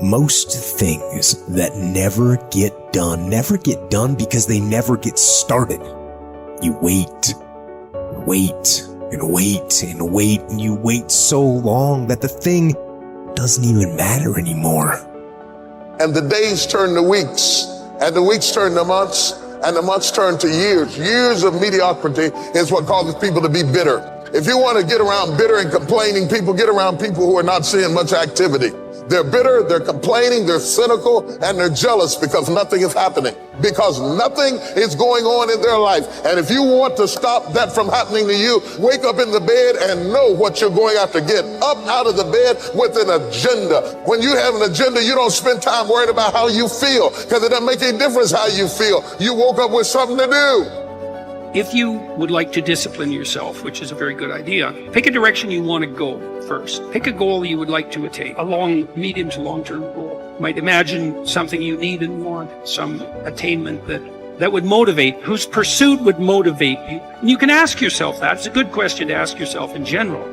Most things that never get done because they never get started. You wait, and wait, and wait, and wait, and you wait so long that the thing doesn't even matter anymore. And the days turn to weeks, and the weeks turn to months, and the months turn to years. Years of mediocrity is what causes people to be bitter. If you want to get around bitter and complaining people, get around people who are not seeing much activity. They're bitter, they're complaining, they're cynical, and they're jealous because nothing is happening, because nothing is going on in their life. And if you want to stop that from happening to you, wake up in the bed and know what you're going after. Get up out of the bed with an agenda. When you have an agenda, you don't spend time worried about how you feel, because it doesn't make any difference how you feel. You woke up with something to do. If you would like to discipline yourself, which is a very good idea, pick a direction you want to go first. Pick a goal you would like to attain, a long, medium to long-term goal. You might imagine something you need and want, some attainment that would motivate, whose pursuit would motivate you. And you can ask yourself that. It's a good question to ask yourself in general.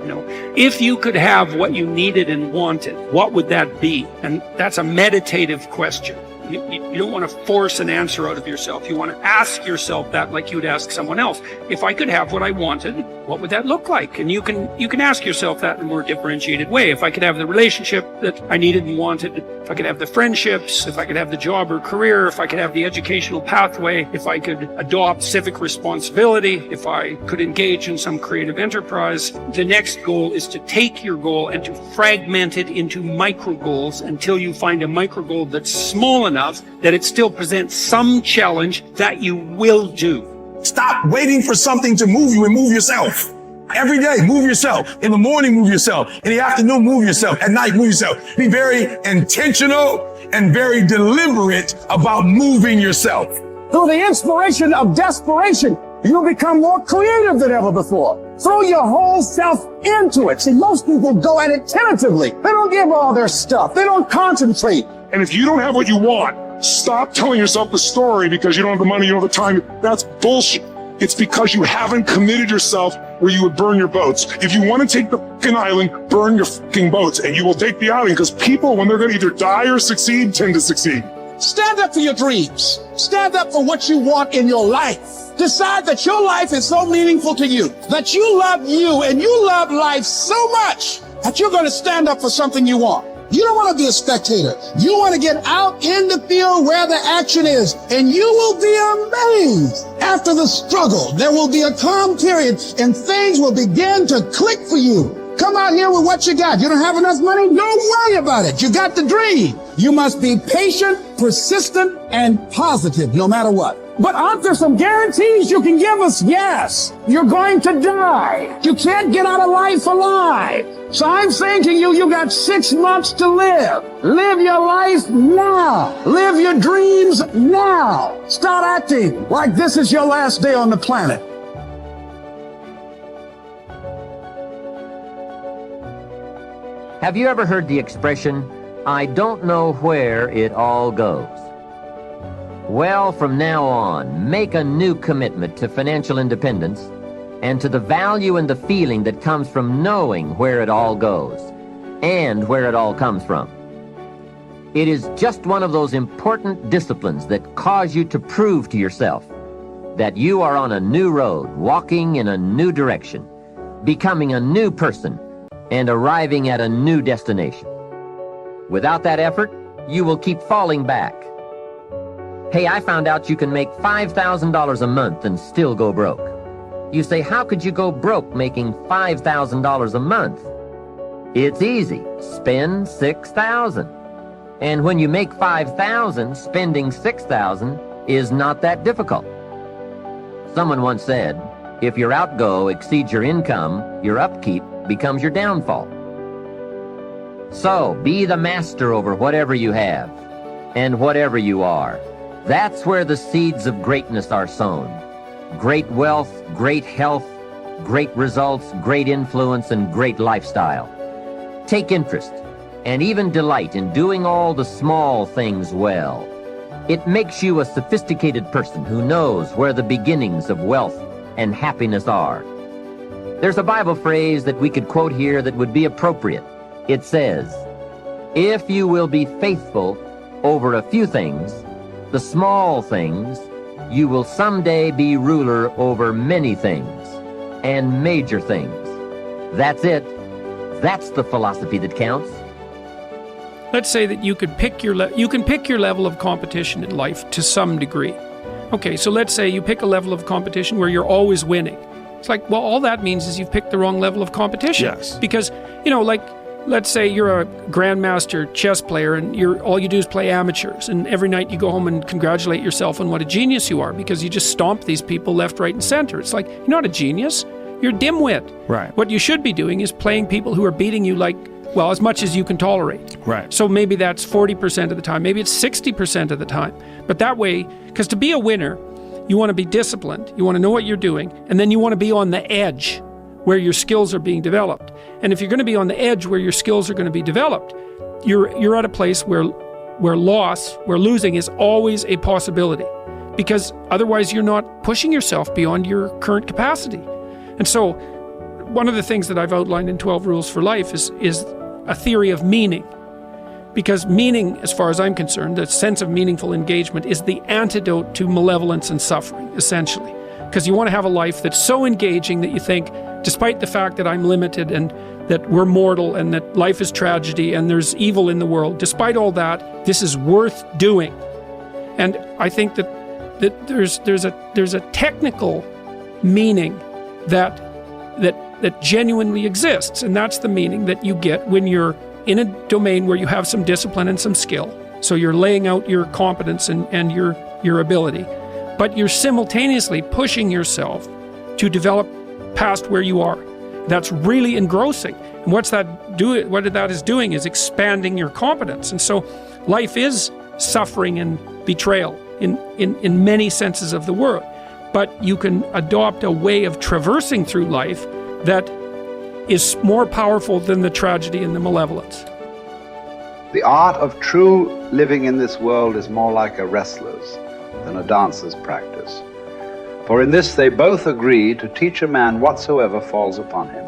If you could have what you needed and wanted, what would that be? And that's a meditative question. You don't want to force an answer out of yourself. You want to ask yourself that like you would ask someone else. If I could have what I wanted, what would that look like? And you can ask yourself that in a more differentiated way. If I could have the relationship that I needed and wanted, if I could have the friendships, if I could have the job or career, if I could have the educational pathway, if I could adopt civic responsibility, if I could engage in some creative enterprise. The next goal is to take your goal and to fragment it into micro goals until you find a micro goal that's small enough that it still presents some challenge that you will do. Stop waiting for something to move you and move yourself. Every day, move yourself. In the morning, move yourself. In the afternoon, move yourself. At night, move yourself. Be very intentional and very deliberate about moving yourself. Through the inspiration of desperation, you'll become more creative than ever before. Throw your whole self into it. See, most people go at it tentatively. They don't give all their stuff. They don't concentrate. And if you don't have what you want, stop telling yourself the story because you don't have the money, you don't have the time. That's bullshit. It's because you haven't committed yourself where you would burn your boats. If you want to take the fucking island, burn your fucking boats, and you will take the island, because people, when they're going to either die or succeed, tend to succeed. Stand up for your dreams. Stand up for what you want in your life. Decide that your life is so meaningful to you, that you love you and you love life so much that you're going to stand up for something you want. You don't want to be a spectator. You want to get out in the field where the action is, and you will be amazed. After the struggle, there will be a calm period, and things will begin to click for you. Come out here with what you got. You don't have enough money? Don't worry about it. You got the dream. You must be patient, persistent, and positive no matter what. But aren't there some guarantees you can give us? Yes. You're going to die. You can't get out of life alive. So I'm saying to you, you got 6 months to live. Live your life now. Live your dreams now. Start acting like this is your last day on the planet. Have you ever heard the expression, I don't know where it all goes? Well, from now on, make a new commitment to financial independence and to the value and the feeling that comes from knowing where it all goes and where it all comes from. It is just one of those important disciplines that cause you to prove to yourself that you are on a new road, walking in a new direction, becoming a new person, and arriving at a new destination. Without that effort, you will keep falling back. Hey, I found out you can make $5,000 a month and still go broke. You say, how could you go broke making $5,000 a month? It's easy. Spend $6,000. And when you make $5,000, spending $6,000 is not that difficult. Someone once said, if your outgo exceeds your income, your upkeep becomes your downfall. So, be the master over whatever you have and whatever you are. That's where the seeds of greatness are sown. Great wealth, great health, great results, great influence, and great lifestyle. Take interest and even delight in doing all the small things well. It makes you a sophisticated person who knows where the beginnings of wealth and happiness are. There's a Bible phrase that we could quote here that would be appropriate. It says, If you will be faithful over a few things, the small things, you will someday be ruler over many things and major things. That's it. That's the philosophy that counts. Let's say that you could pick your level of competition in life to some degree. Okay, so let's say you pick a level of competition where you're always winning. It's like, well, all that means is you've picked the wrong level of competition. Yes. Because, like, let's say you're a grandmaster chess player and all you do is play amateurs, and every night you go home and congratulate yourself on what a genius you are because you just stomp these people left, right, and center. It's like, you're not a genius. You're a dimwit. Right. What you should be doing is playing people who are beating you as much as you can tolerate. Right. So maybe that's 40% of the time. Maybe it's 60% of the time. But that way, because to be a winner, you want to be disciplined. You want to know what you're doing. And then you want to be on the edge where your skills are being developed. And if you're going to be on the edge where your skills are going to be developed, you're at a place where losing is always a possibility. Because otherwise you're not pushing yourself beyond your current capacity. And so one of the things that I've outlined in 12 Rules for Life is a theory of meaning. Because meaning, as far as I'm concerned, the sense of meaningful engagement is the antidote to malevolence and suffering, essentially. Because you want to have a life that's so engaging that you think, despite the fact that I'm limited and that we're mortal and that life is tragedy and there's evil in the world, despite all that, this is worth doing. And I think that there's a technical meaning that genuinely exists, and that's the meaning that you get when you're in a domain where you have some discipline and some skill. So you're laying out your competence and your ability, but you're simultaneously pushing yourself to develop past where you are. That's really engrossing. And what that is doing is expanding your competence. And so life is suffering and betrayal in many senses of the word. But you can adopt a way of traversing through life that is more powerful than the tragedy and the malevolence. The art of true living in this world is more like a wrestler's than a dancer's practice. For in this they both agree to teach a man whatsoever falls upon him,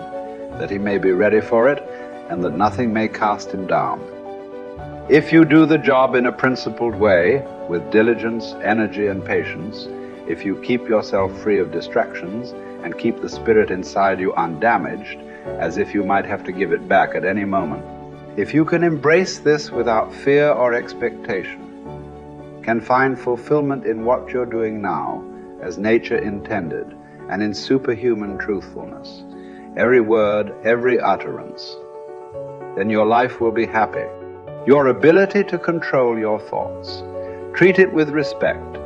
that he may be ready for it, and that nothing may cast him down. If you do the job in a principled way, with diligence, energy, and patience, if you keep yourself free of distractions and keep the spirit inside you undamaged, as if you might have to give it back at any moment, if you can embrace this without fear or expectation, can find fulfillment in what you're doing now, as nature intended, and in superhuman truthfulness, every word, every utterance, then your life will be happy. Your ability to control your thoughts, treat it with respect.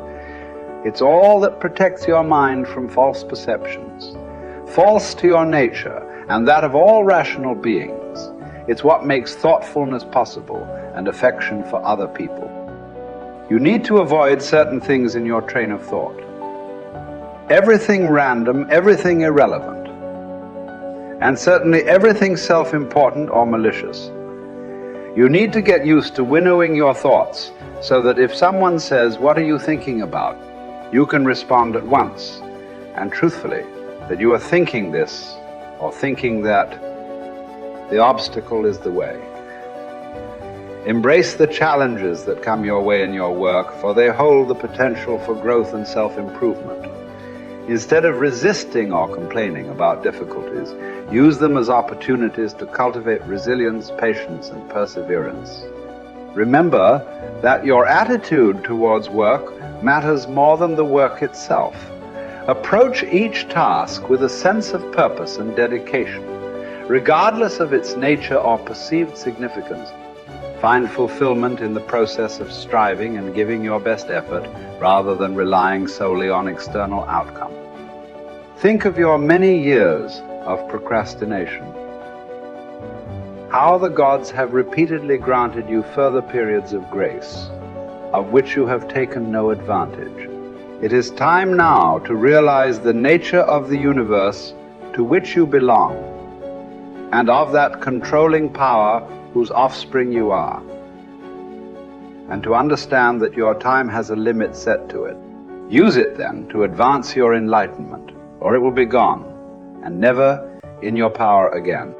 It's all that protects your mind from false perceptions, false to your nature and that of all rational beings. It's what makes thoughtfulness possible and affection for other people. You need to avoid certain things in your train of thought. Everything random, everything irrelevant, and certainly everything self-important or malicious. You need to get used to winnowing your thoughts so that if someone says, "What are you thinking about?" you can respond at once and truthfully that you are thinking this or thinking that. The obstacle is the way. Embrace the challenges that come your way in your work, for they hold the potential for growth and self-improvement. Instead of resisting or complaining about difficulties, use them as opportunities to cultivate resilience, patience, and perseverance. Remember that your attitude towards work matters more than the work itself. Approach each task with a sense of purpose and dedication, regardless of its nature or perceived significance. Find fulfillment in the process of striving and giving your best effort rather than relying solely on external outcome. Think of your many years of procrastination. How the gods have repeatedly granted you further periods of grace, of which you have taken no advantage. It is time now to realize the nature of the universe to which you belong, and of that controlling power whose offspring you are, and to understand that your time has a limit set to it. Use it then to advance your enlightenment, or it will be gone, and never in your power again.